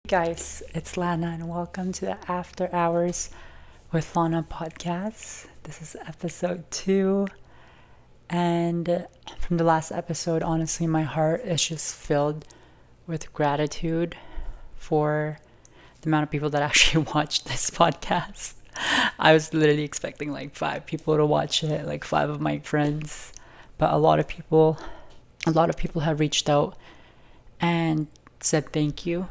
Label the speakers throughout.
Speaker 1: Guys, it's Lana and welcome to the After Hours with Lana podcast. This is episode 2, and from the last episode, honestly, my heart is just filled with gratitude for the amount of people that actually watched this podcast. I was literally expecting like 5 people to watch it, like 5 of my friends, but a lot of people have reached out and said thank you.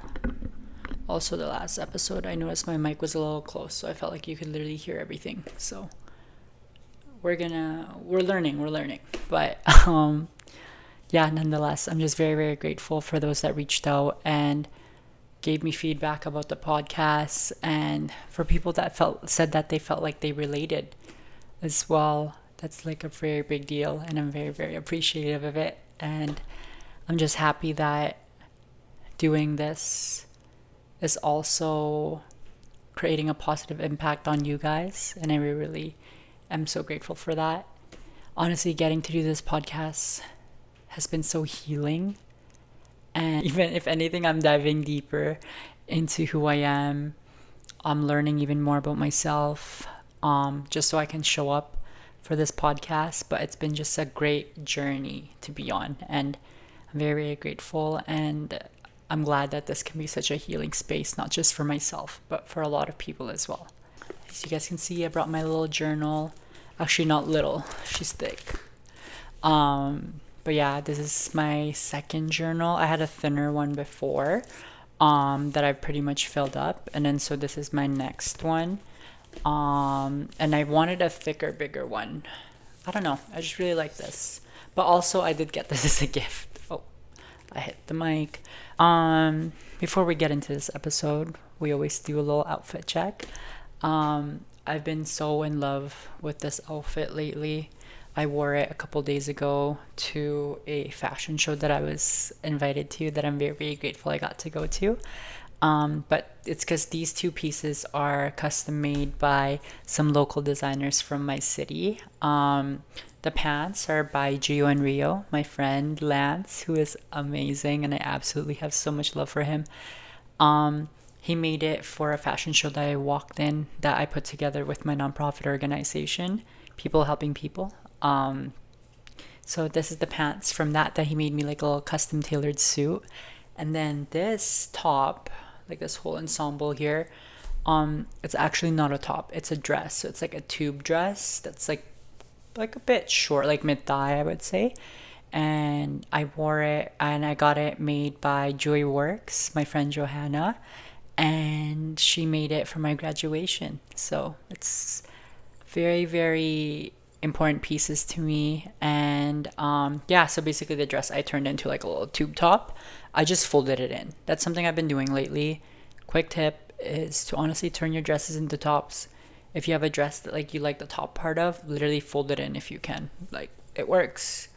Speaker 1: Also, the last episode, I noticed my mic was a little close, so I felt like you could literally hear everything. So we're learning. But yeah, nonetheless, I'm just very, very grateful for those that reached out and gave me feedback about the podcast, and for people that said that they felt like they related as well. That's like a very big deal, and I'm very, very appreciative of it. And I'm just happy that doing this is also creating a positive impact on you guys, and I really am so grateful for that. Honestly, getting to do this podcast has been so healing, and even if anything, I'm diving deeper into who I am. I'm learning even more about myself, just so I can show up for this podcast. But it's been just a great journey to be on, and I'm very, very grateful, and I'm glad that this can be such a healing space, not just for myself, but for a lot of people as well. As you guys can see, I brought my little journal. Actually, not little, she's thick. But yeah, this is my second journal. I had a thinner one before, that I pretty much filled up. And then, so this is my next one. And I wanted a thicker, bigger one. I don't know, I just really like this. But also, I did get this as a gift. I hit the mic. Before we get into this episode, we always do a little outfit check. I've been so in love with this outfit lately. I wore it a couple days ago to a fashion show that I was invited to, that I'm very, very grateful I got to go to. But it's because these 2 pieces are custom made by some local designers from my city. The pants are by Gio and Rio, my friend Lance, who is amazing, and I absolutely have so much love for him. He made it for a fashion show that I walked in, that I put together with my nonprofit organization, People Helping People. So this is the pants from that he made me, like a little custom tailored suit. And then this top, like this whole ensemble here, it's actually not a top, it's a dress. So it's like a tube dress that's like a bit short, like mid-thigh, I would say. And I wore it, and I got it made by Joy Works, my friend Johanna, and she made it for my graduation. So it's very, very important pieces to me. And yeah, so basically the dress I turned into like a little tube top. I just folded it in. That's something I've been doing lately. Quick tip is to honestly turn your dresses into tops. If you have a dress that like you like the top part of, literally fold it in if you can. Like, it works,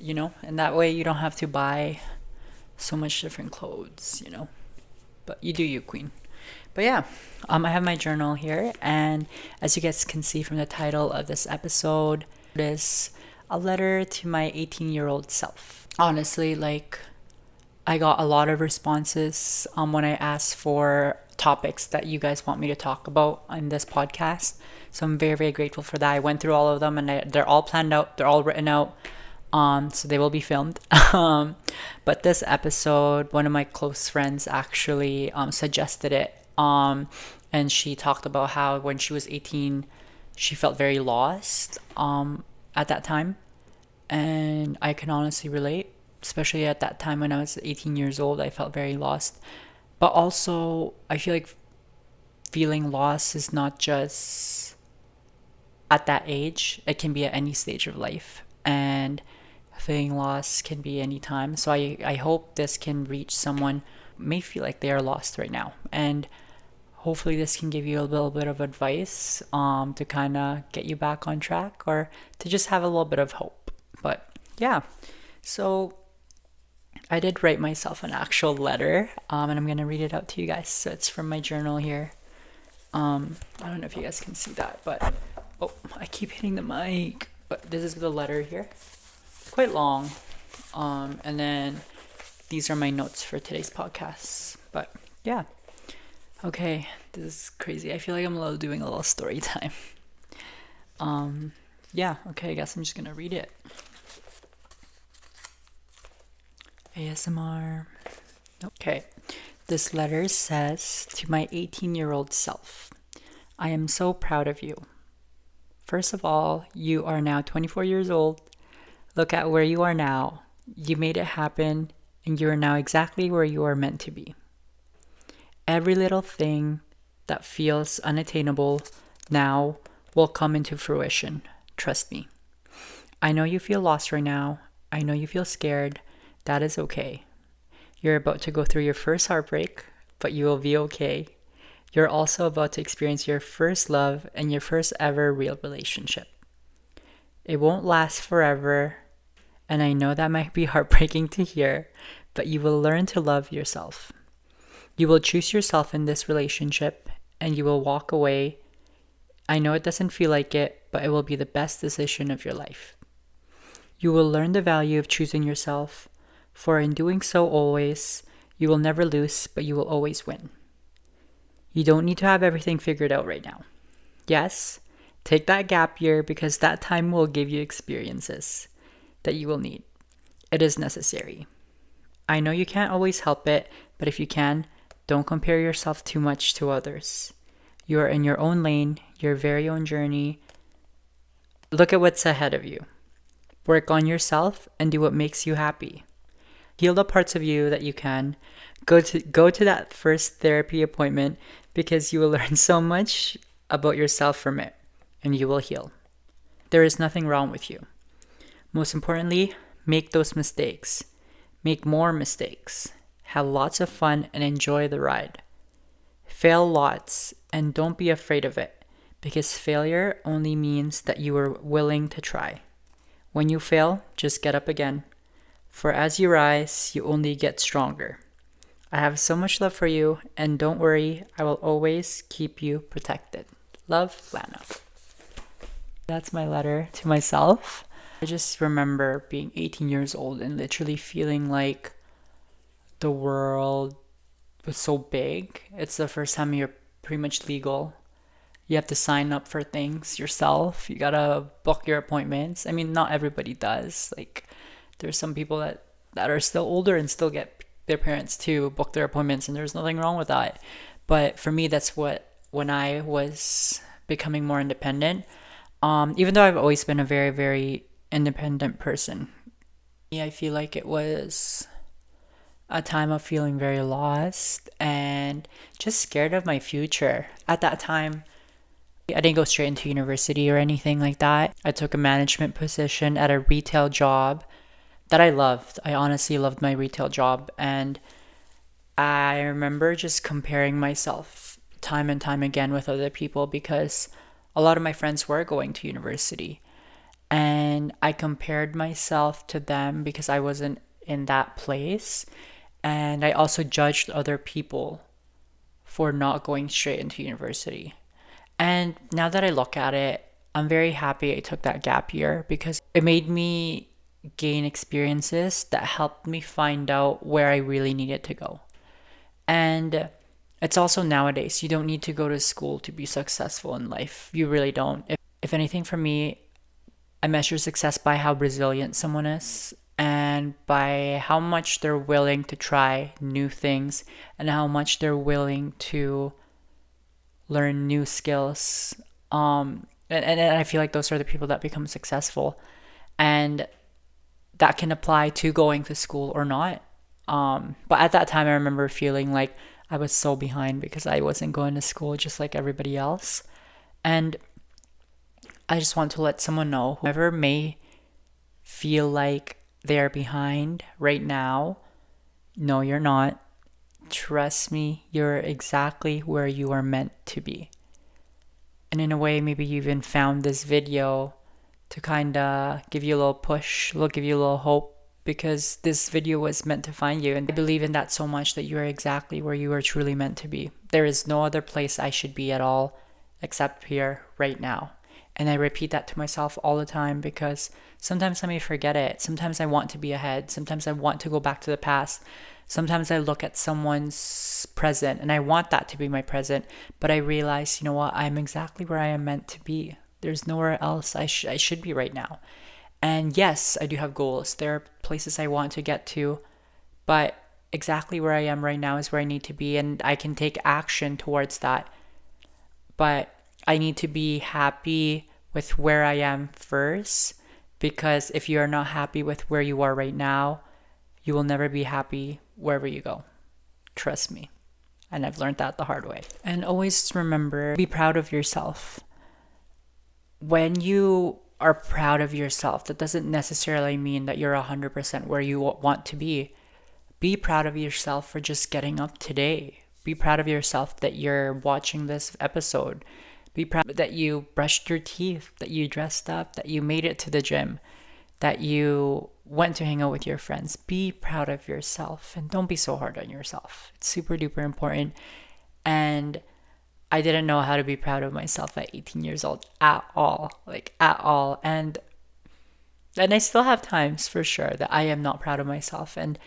Speaker 1: and that way you don't have to buy so much different clothes, But you do you, queen. But yeah, I have my journal here, and as you guys can see from the title of this episode, it is a letter to my 18-year-old self. Honestly, like, I got a lot of responses when I asked for topics that you guys want me to talk about in this podcast. So I'm very, very grateful for that. I went through all of them, and they're all planned out. They're all written out. So they will be filmed. But this episode, one of my close friends actually suggested it. And she talked about how when she was 18, she felt very lost at that time. And I can honestly relate, especially at that time when I was 18 years old. I felt very lost. But also, I feel like feeling lost is not just at that age. It can be at any stage of life. And feeling lost can be any time. So I hope this can reach someone who may feel like they are lost right now. And hopefully this can give you a little bit of advice to kind of get you back on track, or to just have a little bit of hope. But yeah, so I did write myself an actual letter, and I'm going to read it out to you guys. So it's from my journal here. I don't know if you guys can see that, but I keep hitting the mic. But this is the letter here. It's quite long. And then these are my notes for today's podcast. But yeah, Okay, this is crazy. I feel like I'm doing a little story time. Yeah, okay, I guess I'm just gonna read it. ASMR. Okay, this letter says to my 18-year-old self, I am so proud of you. First of all, you are now 24 years old. Look at where you are now. You made it happen, and you are now exactly where you are meant to be. Every little thing that feels unattainable now will come into fruition. Trust me. I know you feel lost right now. I know you feel scared. That is okay. You're about to go through your first heartbreak, but you will be okay. You're also about to experience your first love and your first ever real relationship. It won't last forever, and I know that might be heartbreaking to hear, but you will learn to love yourself. You will choose yourself in this relationship, and you will walk away. I know it doesn't feel like it, but it will be the best decision of your life. You will learn the value of choosing yourself, for in doing so always, you will never lose, but you will always win. You don't need to have everything figured out right now. Yes, take that gap year because that time will give you experiences that you will need. It is necessary. I know you can't always help it, but if you can, don't compare yourself too much to others. You are in your own lane, your very own journey. Look at what's ahead of you. Work on yourself and do what makes you happy. Heal the parts of you that you can. Go to that first therapy appointment because you will learn so much about yourself from it, and you will heal. There is nothing wrong with you. Most importantly, make those mistakes. Make more mistakes. Have lots of fun and enjoy the ride. Fail lots and don't be afraid of it because failure only means that you were willing to try. When you fail, just get up again. For as you rise, you only get stronger. I have so much love for you, and don't worry, I will always keep you protected. Love, Lana. That's my letter to myself. I just remember being 18 years old and literally feeling like the world was so big. It's the first time you're pretty much legal. You have to sign up for things yourself. You gotta book your appointments. I mean, not everybody does. Like, there's some people that are still older and still get their parents to book their appointments, and there's nothing wrong with that. But for me, that's when I was becoming more independent. Even though I've always been a very, very independent person, I feel like it was a time of feeling very lost and just scared of my future. At that time, I didn't go straight into university or anything like that. I took a management position at a retail job that I loved. I honestly loved my retail job. And I remember just comparing myself time and time again with other people because a lot of my friends were going to university. And I compared myself to them because I wasn't in that place. And I also judged other people for not going straight into university. And now that I look at it, I'm very happy I took that gap year because it made me gain experiences that helped me find out where I really needed to go. And it's also nowadays, you don't need to go to school to be successful in life. You really don't. If anything, for me, I measure success by how resilient someone is and by how much they're willing to try new things and how much they're willing to learn new skills. And I feel like those are the people that become successful. And that can apply to going to school or not. But at that time, I remember feeling like I was so behind because I wasn't going to school just like everybody else. And I just want to let someone know, whoever may feel like they're behind right now, no, you're not. Trust me, you're exactly where you are meant to be. And in a way, maybe you even found this video to kind of give you a little push, give you a little hope, because this video was meant to find you. And I believe in that so much that you are exactly where you are truly meant to be. There is no other place I should be at all except here right now. And I repeat that to myself all the time because sometimes I may forget it. Sometimes I want to be ahead. Sometimes I want to go back to the past. Sometimes I look at someone's present and I want that to be my present. But I realize, you know what? I'm exactly where I am meant to be. There's nowhere else I should be right now. And yes, I do have goals. There are places I want to get to, but exactly where I am right now is where I need to be, and I can take action towards that. But I need to be happy with where I am first, because if you are not happy with where you are right now, you will never be happy wherever you go. Trust me. And I've learned that the hard way. And always remember, be proud of yourself. When you are proud of yourself, that doesn't necessarily mean that you're 100% where you want to be. Be proud of yourself for just getting up today. Be proud of yourself that you're watching this episode. Be proud that you brushed your teeth, that you dressed up, that you made it to the gym, that you went to hang out with your friends. Be proud of yourself and don't be so hard on yourself. It's super duper important. And I didn't know how to be proud of myself at 18 years old at all, like at all. And I still have times for sure that I am not proud of myself, and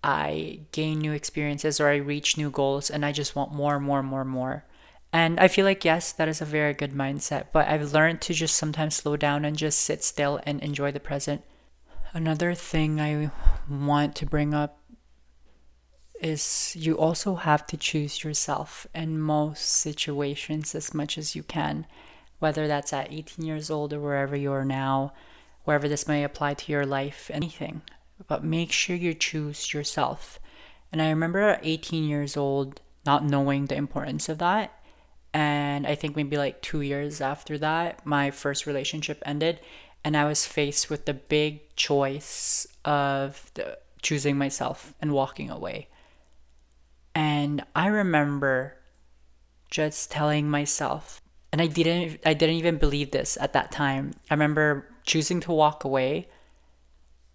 Speaker 1: I gain new experiences or I reach new goals and I just want more, more, more, more. And I feel like, yes, that is a very good mindset, but I've learned to just sometimes slow down and just sit still and enjoy the present. Another thing I want to bring up is you also have to choose yourself in most situations as much as you can, whether that's at 18 years old or wherever you are now, wherever this may apply to your life, anything. But make sure you choose yourself. And I remember at 18 years old not knowing the importance of that. And I think maybe like 2 years after that, my first relationship ended. And I was faced with the big choice of choosing myself and walking away. And I remember just telling myself, and I didn't even believe this at that time. I remember choosing to walk away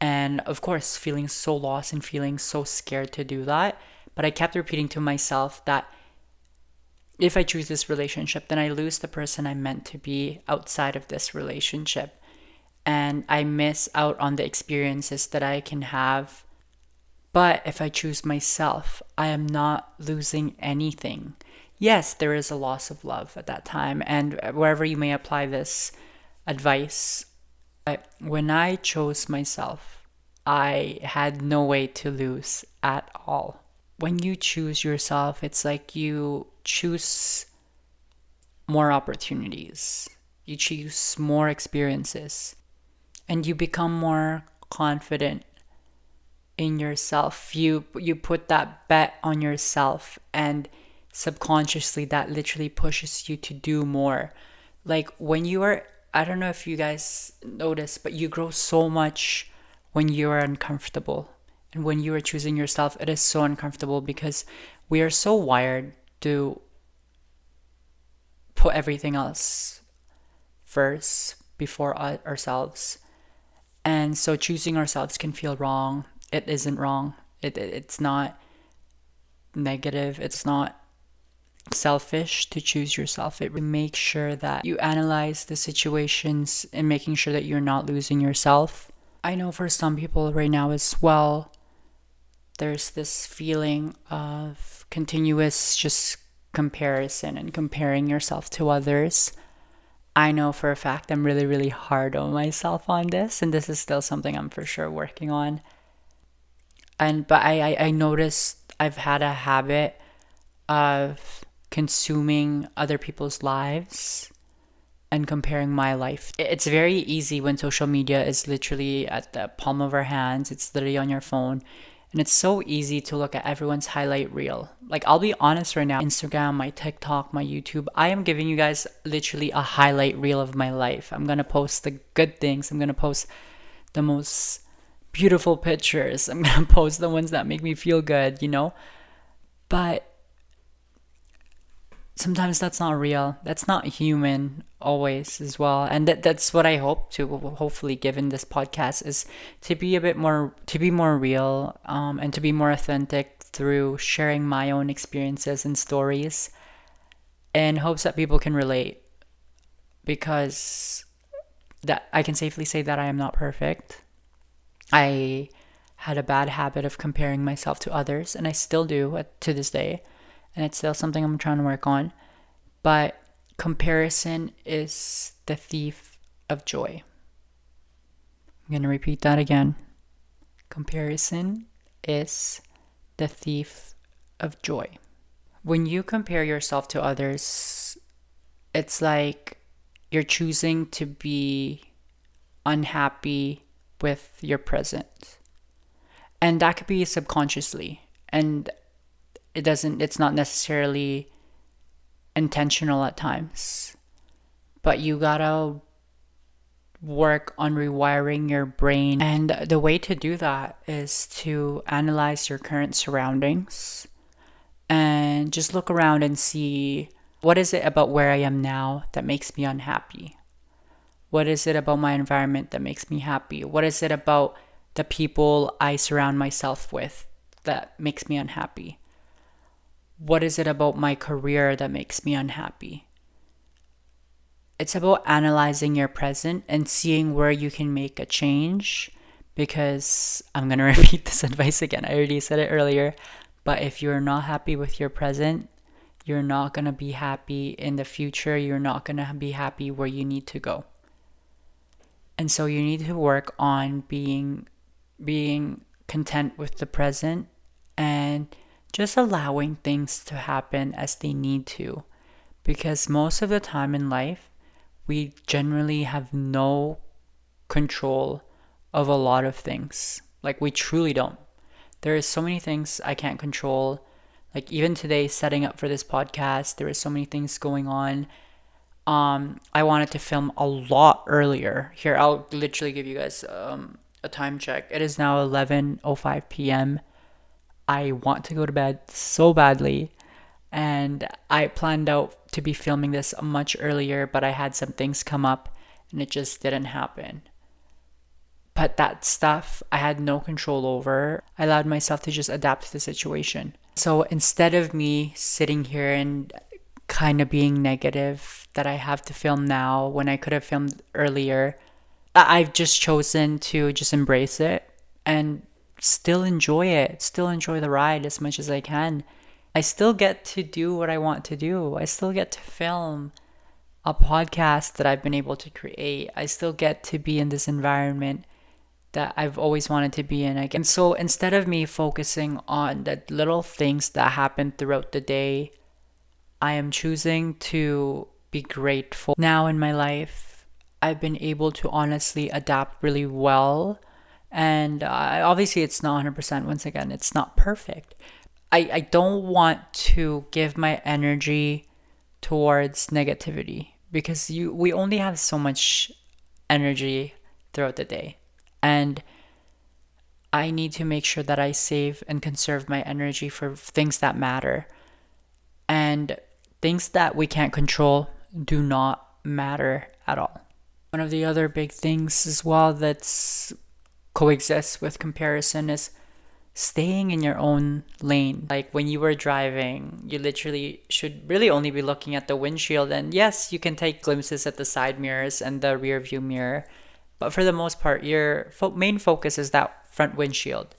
Speaker 1: and of course feeling so lost and feeling so scared to do that. But I kept repeating to myself that if I choose this relationship, then I lose the person I'm meant to be outside of this relationship. And I miss out on the experiences that I can have. But if I choose myself, I am not losing anything. Yes, there is a loss of love at that time, and wherever you may apply this advice. But when I chose myself, I had no way to lose at all. When you choose yourself, it's like you choose more opportunities, you choose more experiences, and you become more confident in yourself. You put that bet on yourself, and subconsciously that literally pushes you to do more. Like when you are, I don't know if you guys notice, but you grow so much when you are uncomfortable. And when you are choosing yourself, it is so uncomfortable because we are so wired to put everything else first before ourselves. And so choosing ourselves can feel wrong. It isn't wrong. It's not negative. It's not selfish to choose yourself. It makes sure that you analyze the situations and making sure that you're not losing yourself. I know for some people right now as well, there's this feeling of continuous just comparison and comparing yourself to others. I know for a fact I'm really, really hard on myself on this, and this is still something I'm for sure working on. But I noticed I've had a habit of consuming other people's lives and comparing my life. It's very easy when social media is literally at the palm of our hands. It's literally on your phone. And it's so easy to look at everyone's highlight reel. Like, I'll be honest right now, Instagram, my TikTok, my YouTube, I am giving you guys literally a highlight reel of my life. I'm going to post the good things. I'm going to post the most beautiful pictures. I'm going to post the ones that make me feel good, you know? But sometimes that's not real. That's not human always as well. And that's what I hope to hopefully give in this podcast, is to be a bit more, to be more real, and to be more authentic through sharing my own experiences and stories in hopes that people can relate. because that I can safely say that I am not perfect. I had a bad habit of comparing myself to others, and I still do to this day, and it's still something I'm trying to work on. But comparison is the thief of joy. I'm going to repeat that again. Comparison is the thief of joy. When you compare yourself to others, it's like you're choosing to be unhappy with your present. And that could be subconsciously. And it's not necessarily intentional at times. But you gotta work on rewiring your brain. And the way to do that is to analyze your current surroundings and just look around and see, what is it about where I am now that makes me unhappy? What is it about my environment that makes me happy? What is it about the people I surround myself with that makes me unhappy? What is it about my career that makes me unhappy? It's about analyzing your present and seeing where you can make a change, because I'm going to repeat this advice again. I already said it earlier, but if you're not happy with your present, you're not going to be happy in the future. You're not going to be happy where you need to go. And so you need to work on being content with the present and just allowing things to happen as they need to. Because most of the time in life, we generally have no control of a lot of things. Like, we truly don't. There are so many things I can't control. Like, even today, setting up for this podcast, there were so many things going on. I wanted to film a lot earlier. Here, I'll literally give you guys a time check. It is now 11:05 p.m. I want to go to bed so badly, and I planned out to be filming this much earlier, but I had some things come up and it just didn't happen. But that stuff I had no control over. I allowed myself to just adapt to the situation. So instead of me sitting here and kind of being negative that I have to film now when I could have filmed earlier, I've just chosen to just embrace it and still enjoy it, still enjoy the ride as much as I can. I still get to do what I want to do. I still get to film a podcast that I've been able to create. I still get to be in this environment that I've always wanted to be in. And so instead of me focusing on the little things that happen throughout the day, I am choosing to be grateful. Now in my life, I've been able to honestly adapt really well. And obviously, it's not 100%. Once again, it's not perfect. I don't want to give my energy towards negativity, because we only have so much energy throughout the day. And I need to make sure that I save and conserve my energy for things that matter. And things that we can't control do not matter at all. One of the other big things as well that's coexists with comparison is staying in your own lane. Like, when you were driving, you literally should really only be looking at the windshield. And yes, you can take glimpses at the side mirrors and the rear view mirror, but for the most part, your main focus is that front windshield.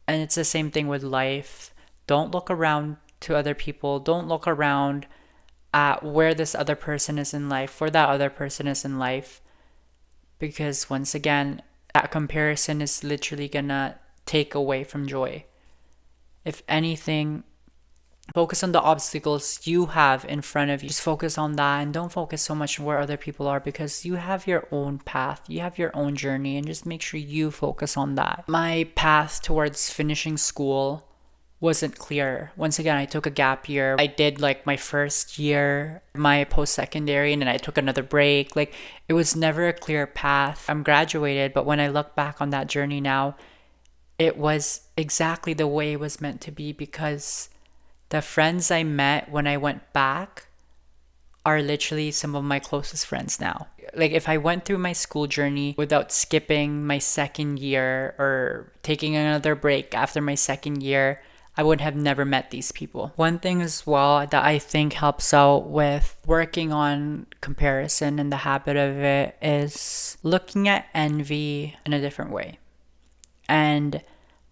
Speaker 1: And it's the same thing with life. Don't look around to other people. Don't look around at where this other person is in life, where that other person is in life. Because once again, that comparison is literally gonna take away from joy. If anything, focus on the obstacles you have in front of you. Just focus on that and don't focus so much on where other people are, because you have your own path, you have your own journey, and just make sure you focus on that. My path towards finishing school wasn't clear. Once again, I took a gap year. I did like my first year, my post-secondary, and then I took another break. Like, it was never a clear path. I'm graduated, but when I look back on that journey now, it was exactly the way it was meant to be, because the friends I met when I went back are literally some of my closest friends now. Like, if I went through my school journey without skipping my second year or taking another break after my second year, I would have never met these people. One thing as well that I think helps out with working on comparison and the habit of it is looking at envy in a different way. And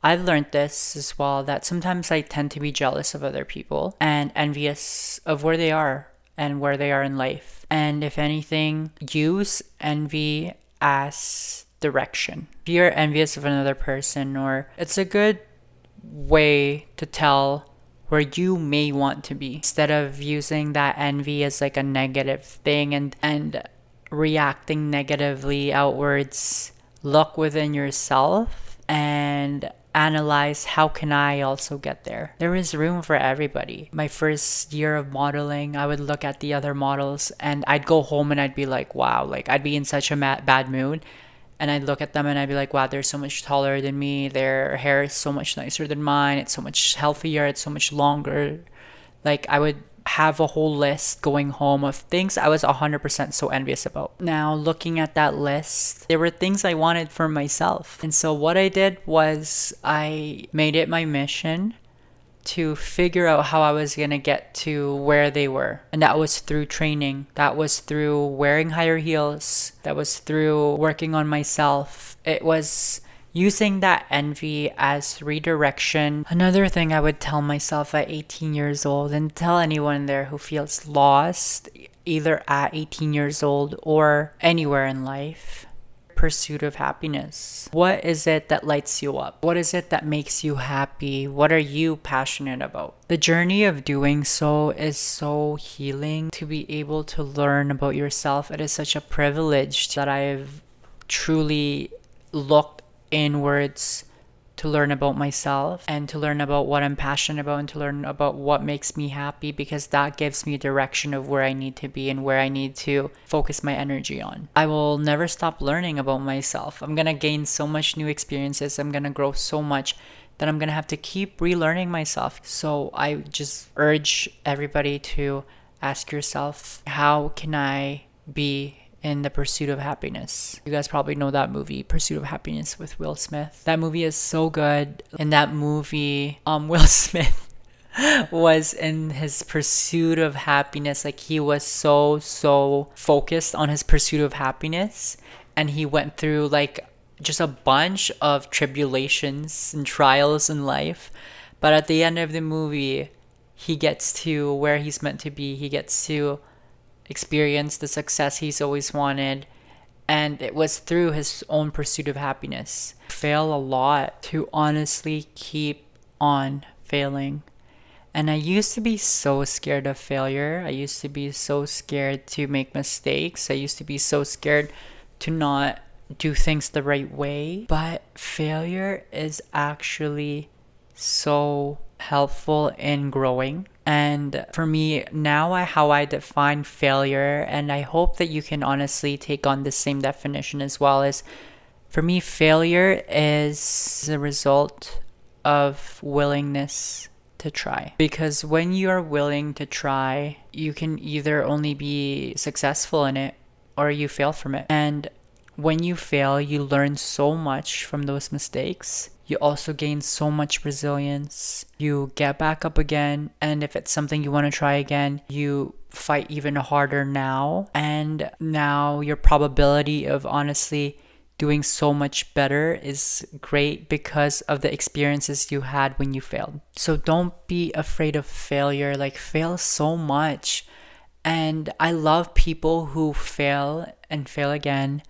Speaker 1: I've learned this as well, that sometimes I tend to be jealous of other people and envious of where they are and where they are in life. And if anything, use envy as direction. If you're envious of another person, or it's a good way to tell where you may want to be, instead of using that envy as like a negative thing and reacting negatively outwards. Look within yourself and analyze, how can I also get there? There is room for everybody. My first year of modeling, I would look at the other models and I'd go home and I'd be like, wow, like I'd be in such a bad mood. And I'd look at them and I'd be like, wow, they're so much taller than me. Their hair is so much nicer than mine. It's so much healthier. It's so much longer. Like, I would have a whole list going home of things I was 100% so envious about. Now, looking at that list, there were things I wanted for myself. And so what I did was I made it my mission to figure out how I was going to get to where they were. And that was through training. That was through wearing higher heels. That was through working on myself. It was using that envy as redirection. Another thing I would tell myself at 18 years old, and tell anyone there who feels lost, either at 18 years old or anywhere in life: pursuit of happiness. What is it that lights you up? What is it that makes you happy? What are you passionate about? The journey of doing so is so healing. To be able to learn about yourself, it is such a privilege that I've truly looked inwards to learn about myself and to learn about what I'm passionate about and to learn about what makes me happy, because that gives me a direction of where I need to be and where I need to focus my energy on. I will never stop learning about myself. I'm gonna gain so much new experiences. I'm gonna grow so much that I'm gonna have to keep relearning myself. So I just urge everybody to ask yourself, how can I be in the pursuit of happiness? You guys probably know that movie, Pursuit of Happiness, with Will Smith. That movie is so good. In that movie, Will Smith was in his pursuit of happiness. Like, he was so focused on his pursuit of happiness, and he went through like just a bunch of tribulations and trials in life. But at the end of the movie, he gets to where he's meant to be. He gets to experience the success he's always wanted, and it was through his own pursuit of happiness. Fail a lot to honestly keep on failing. And I used to be so scared of failure. I used to be so scared to make mistakes. I used to be so scared to not do things the right way. But failure is actually so helpful in growing. And for me now, how I define failure, and I hope that you can honestly take on the same definition as well, is, for me, failure is the result of willingness to try. Because when you are willing to try, you can either only be successful in it or you fail from it. And when you fail, you learn so much from those mistakes. You also gain so much resilience. You get back up again. And if it's something you want to try again, you fight even harder now. And now your probability of honestly doing so much better is great because of the experiences you had when you failed. So don't be afraid of failure. Like, fail so much. And I love people who fail and fail again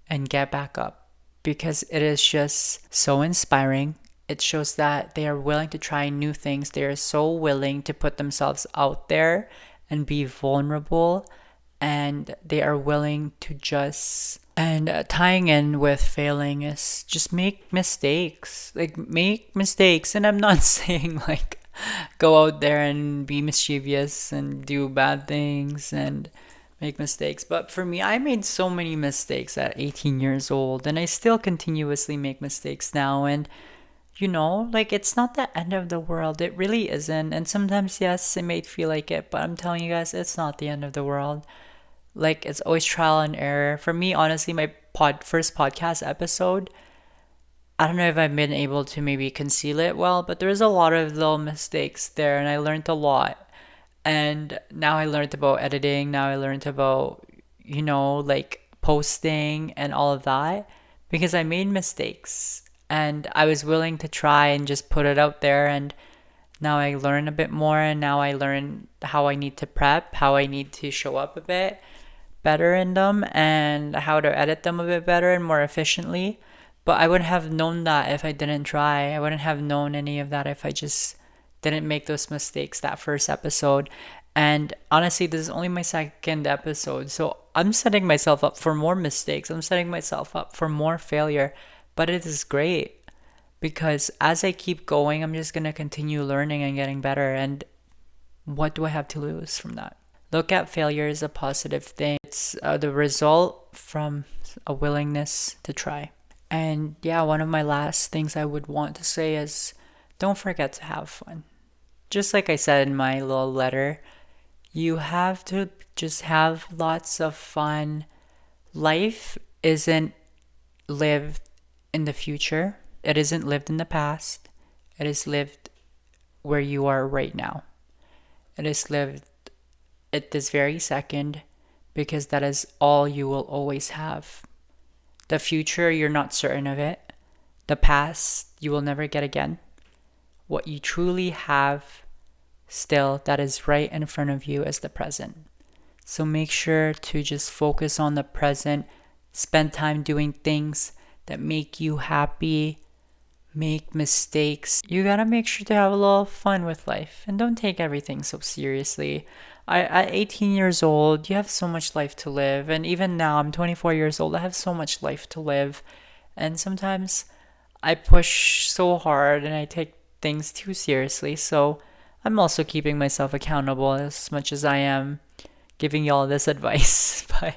Speaker 1: and get back up, because it is just so inspiring. It shows that they are willing to try new things. They are so willing to put themselves out there and be vulnerable, and they are willing to just... And tying in with failing is just make mistakes. Like, make mistakes. And I'm not saying like go out there and be mischievous and do bad things and make mistakes. But for me, I made so many mistakes at 18 years old, and I still continuously make mistakes now. And like, it's not the end of the world. It really isn't. And sometimes, yes, it may feel like it, but I'm telling you guys, it's not the end of the world. Like, it's always trial and error. For me, honestly, my first podcast episode, I don't know if I've been able to maybe conceal it well, but there's a lot of little mistakes there, and I learned a lot. And now I learned about editing. Now I learned about, like posting and all of that because I made mistakes and I was willing to try and just put it out there. And now I learn a bit more, and now I learn how I need to prep, how I need to show up a bit better in them, and how to edit them a bit better and more efficiently. But I wouldn't have known that if I didn't try. I wouldn't have known any of that if I just didn't make those mistakes that first episode. And honestly, this is only my second episode. So I'm setting myself up for more mistakes. I'm setting myself up for more failure. But it is great because as I keep going, I'm just going to continue learning and getting better. And what do I have to lose from that? Look at failure as a positive thing. It's the result from a willingness to try. And yeah, one of my last things I would want to say is don't forget to have fun. Just like I said in my little letter, you have to just have lots of fun. Life isn't lived in the future. It isn't lived in the past. It is lived where you are right now. It is lived at this very second because that is all you will always have. The future, you're not certain of it. The past, you will never get again. What you truly have still that is right in front of you is the present. So make sure to just focus on the present. Spend time doing things that make you happy. Make mistakes. You gotta make sure to have a little fun with life and don't take everything so seriously. At 18 years old, you have so much life to live. And even now, I'm 24 years old. I have so much life to live. And sometimes I push so hard and I take things too seriously. So I'm also keeping myself accountable as much as I am giving y'all this advice. But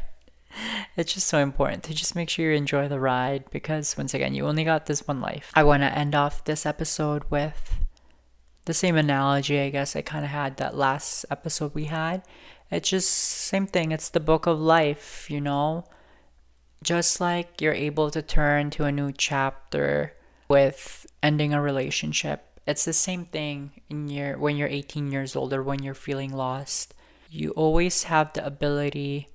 Speaker 1: it's just so important to just make sure you enjoy the ride because, once again, you only got this one life. I want to end off this episode with the same analogy, I guess, I kind of had that last episode we had. It's just same thing. It's the book of life, Just like you're able to turn to a new chapter with ending a relationship. It's the same thing when you're 18 years old or when you're feeling lost. You always have the ability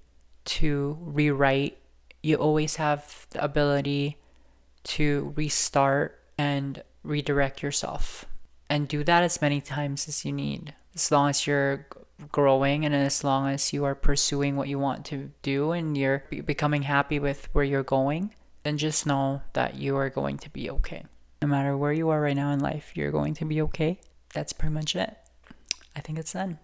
Speaker 1: to rewrite. You always have the ability to restart and redirect yourself. And do that as many times as you need. As long as you're growing and as long as you are pursuing what you want to do and you're becoming happy with where you're going, then just know that you are going to be okay. No matter where you are right now in life, you're going to be okay. That's pretty much it. I think it's done.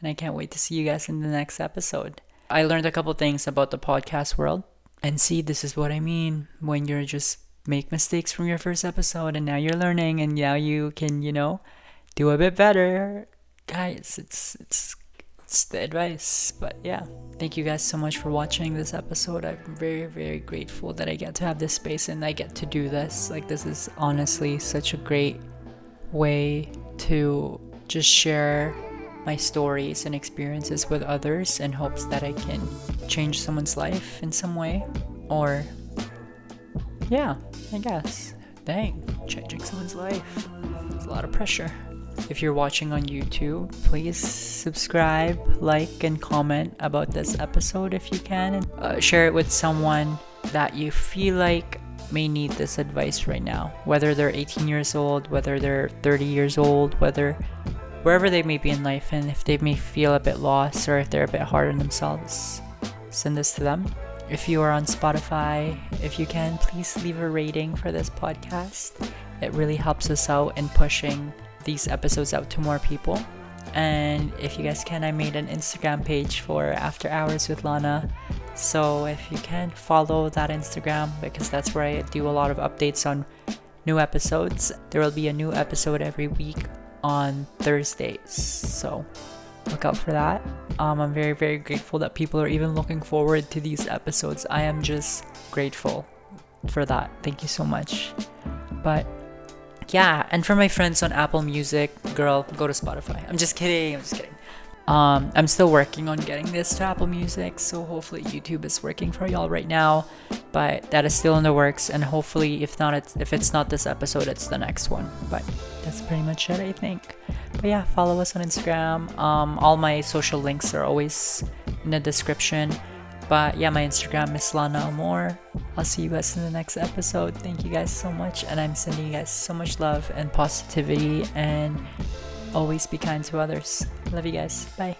Speaker 1: And I can't wait to see you guys in the next episode. I learned a couple things about the podcast world. And see, this is what I mean when you're just make mistakes from your first episode and now you're learning and now you can, do a bit better. Guys, it's the advice. But yeah, thank you guys so much for watching this episode. I'm very, very grateful that I get to have this space and I get to do this. Like, this is honestly such a great way to just share my stories and experiences with others in hopes that I can change someone's life in some way. Or yeah, I guess. Dang, changing someone's life. It's a lot of pressure. If you're watching on YouTube, please subscribe, like, and comment about this episode if you can. And share it with someone that you feel like may need this advice right now. Whether they're 18 years old, whether they're 30 years old, wherever they may be in life, and if they may feel a bit lost or if they're a bit hard on themselves, send this to them. If you are on Spotify, if you can, please leave a rating for this podcast. It really helps us out in pushing these episodes out to more people. And if you guys can, I made an Instagram page for After Hours with Lana. So if you can, follow that Instagram because that's where I do a lot of updates on new episodes. There will be a new episode every week on Thursdays. So look out for that. I'm very, very grateful that people are even looking forward to these episodes. I am just grateful for that. Thank you so much. But yeah, and for my friends on Apple Music, girl, go to Spotify. I'm just kidding. I'm still working on getting this to Apple Music, so hopefully YouTube is working for y'all right now. But that is still in the works, and hopefully, if it's not this episode, it's the next one. But that's pretty much it, I think. But yeah, follow us on Instagram. All my social links are always in the description. But yeah, my Instagram is Lana. I'll see you guys in the next episode. Thank you guys so much, and I'm sending you guys so much love and positivity, and always be kind to others. Love you guys. Bye.